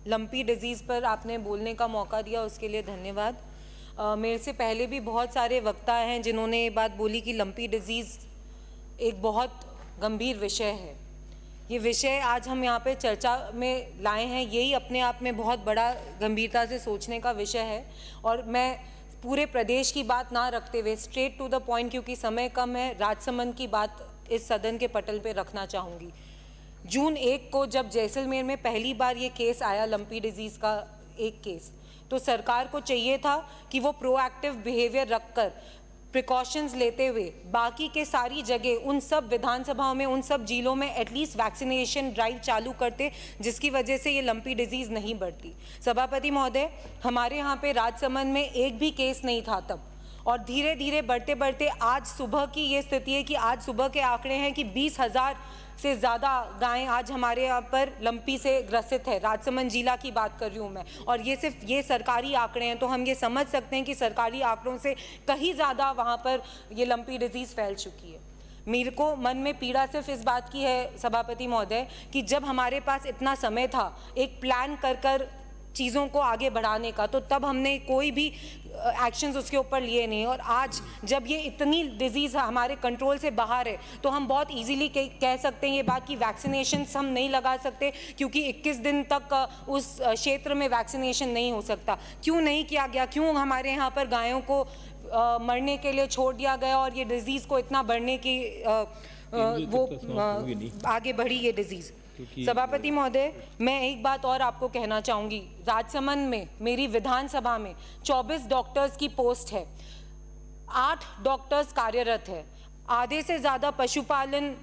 Lumpy disease पर आपने बोलने का मौका दिया, उसके लिए धन्यवाद। मेरे से पहले भी बहुत सारे वक्ता हैं जिन्होंने ये बात बोली कि लंपी डिजीज़ एक बहुत गंभीर विषय है। ये विषय आज हम यहाँ पे चर्चा में लाए हैं, यही अपने आप में बहुत बड़ा गंभीरता से सोचने का विषय है। और मैं पूरे प्रदेश की बात ना रखते हुए स्ट्रेट टू द पॉइंट, क्योंकि समय कम है, राजसमंद की बात इस सदन के पटल पे रखना चाहूँगी। जून 1 को जब जैसलमेर में पहली बार ये केस आया, लंपी डिजीज़ का एक केस, तो सरकार को चाहिए था कि वो प्रोएक्टिव बिहेवियर रखकर, प्रिकॉशंस लेते हुए बाकी के सारी जगह, उन सब विधानसभाओं में, उन सब जिलों में एटलीस्ट वैक्सीनेशन ड्राइव चालू करते, जिसकी वजह से ये लंपी डिजीज़ नहीं बढ़ती। सभापति महोदय, हमारे यहाँ पे राजसमंद में एक भी केस नहीं था तब, और धीरे धीरे बढ़ते बढ़ते आज सुबह की ये स्थिति है कि आज सुबह के आंकड़े हैं कि 20,000 से ज़्यादा गायें आज हमारे यहाँ पर लंपी से ग्रसित है। राजसमंद जिला की बात कर रही हूँ मैं, और ये सिर्फ ये सरकारी आंकड़े हैं, तो हम ये समझ सकते हैं कि सरकारी आंकड़ों से कहीं ज़्यादा वहाँ पर ये लंपी डिजीज़ फैल चुकी है। मेरे को मन में पीड़ा सिर्फ इस बात की है सभापति महोदय कि जब हमारे पास इतना समय था एक प्लान कर चीज़ों को आगे बढ़ाने का, तो तब हमने कोई भी एक्शंस उसके ऊपर लिए नहीं। और आज जब ये इतनी डिजीज़ हमारे कंट्रोल से बाहर है, तो हम बहुत इजीली कह सकते हैं ये बात कि वैक्सीनेशंस हम नहीं लगा सकते, क्योंकि 21 दिन तक उस क्षेत्र में वैक्सीनेशन नहीं हो सकता। क्यों नहीं किया गया? क्यों हमारे यहाँ पर गायों को मरने के लिए छोड़ दिया गया और ये डिज़ीज़ को इतना बढ़ने की आगे बढ़ी ये डिज़ीज़? सभापति महोदय, मैं एक बात और आपको कहना चाहूँगी। राजसमंद में मेरी विधानसभा में 24 डॉक्टर्स की पोस्ट है, 8 डॉक्टर्स कार्यरत है। आधे से ज़्यादा पशुपालन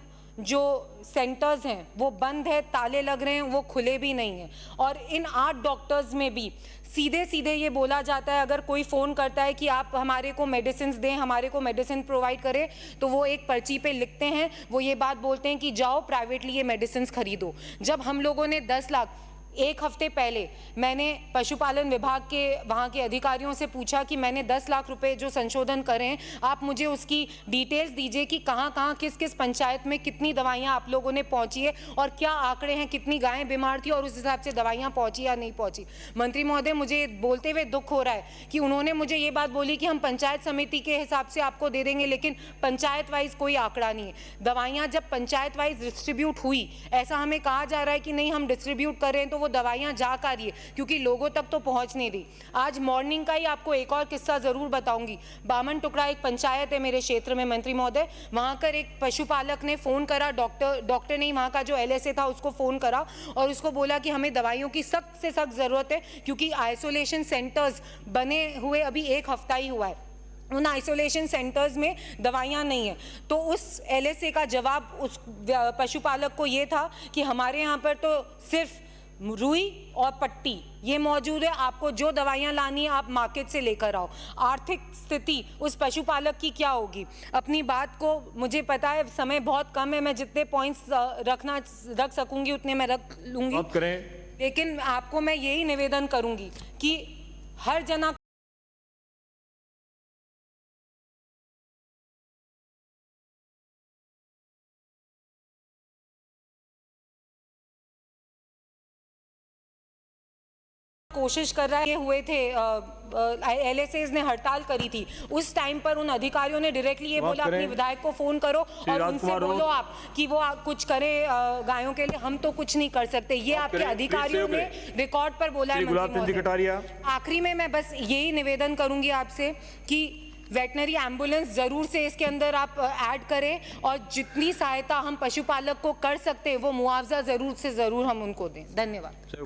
जो सेंटर्स हैं वो बंद है, ताले लग रहे हैं, वो खुले भी नहीं हैं। और इन 8 डॉक्टर्स में भी सीधे सीधे ये बोला जाता है, अगर कोई फ़ोन करता है कि आप हमारे को मेडिसिन दें, हमारे को मेडिसिन प्रोवाइड करें, तो वो एक पर्ची पे लिखते हैं, वो ये बात बोलते हैं कि जाओ प्राइवेटली ये मेडिसिन खरीदो। जब हम लोगों ने 10 लाख, एक हफ्ते पहले मैंने पशुपालन विभाग के वहाँ के अधिकारियों से पूछा कि मैंने 10 लाख रुपए जो संशोधन करे हैं, आप मुझे उसकी डिटेल्स दीजिए कि कहाँ कहाँ किस किस पंचायत में कितनी दवाइयाँ आप लोगों ने पहुँची है और क्या आंकड़े हैं, कितनी गायें बीमार थी और उस हिसाब से दवाइयाँ पहुँची या नहीं पहुँची। मंत्री महोदय, मुझे बोलते हुए दुख हो रहा है कि उन्होंने मुझे ये बात बोली कि हम पंचायत समिति के हिसाब से आपको दे देंगे, लेकिन पंचायत वाइज कोई आंकड़ा नहीं है। दवाइयाँ जब पंचायत वाइज डिस्ट्रीब्यूट हुई, ऐसा हमें कहा जा रहा है कि नहीं हम डिस्ट्रीब्यूट कर रहे हैं, तो वो दवाइयां जा कर रही है, क्योंकि लोगों तक तो पहुंच नहीं रही। आज मॉर्निंग का ही आपको एक और किस्सा जरूर बताऊंगी। बामन टुकड़ा एक पंचायत है मेरे क्षेत्र में मंत्री महोदय, वहां कर एक पशुपालक ने फोन करा, डॉक्टर ने वहां का जो LSA था उसको फोन करा और उसको बोला कि हमें दवाइयों की सख्त से सख्त जरूरत है, क्योंकि आइसोलेशन सेंटर्स बने हुए अभी 1 हफ्ता ही हुआ है, उन आइसोलेशन सेंटर्स में दवाइयाँ नहीं है। तो उस LSA का जवाब उस पशुपालक को ये था कि हमारे यहाँ पर तो सिर्फ रुई और पट्टी ये मौजूद है, आपको जो दवाइयाँ लानी है आप मार्केट से लेकर आओ। आर्थिक स्थिति उस पशुपालक की क्या होगी? अपनी बात को, मुझे पता है समय बहुत कम है, मैं जितने पॉइंट्स रख सकूंगी उतने मैं रख लूंगी, लेकिन आपको मैं यही निवेदन करूंगी कि हर जना कोशिश कर रहा है। हुए थे LSAs ने हड़ताल करी थी, उस टाइम पर उन अधिकारियों ने डायरेक्टली ये बोला अपनी विधायक को फोन करो और उनसे बोलो आप कि वो कुछ करे गायों के लिए, हम तो कुछ नहीं कर सकते। ये आपके अधिकारियों ने रिकॉर्ड पर बोला है। आखिरी में मैं बस यही निवेदन करूंगी आपसे कि वेटनरी एम्बुलेंस जरूर से इसके अंदर आप ऐड करें, और जितनी सहायता हम पशुपालक को कर सकते हैं वो मुआवजा जरूर से जरूर हम उनको दें। धन्यवाद।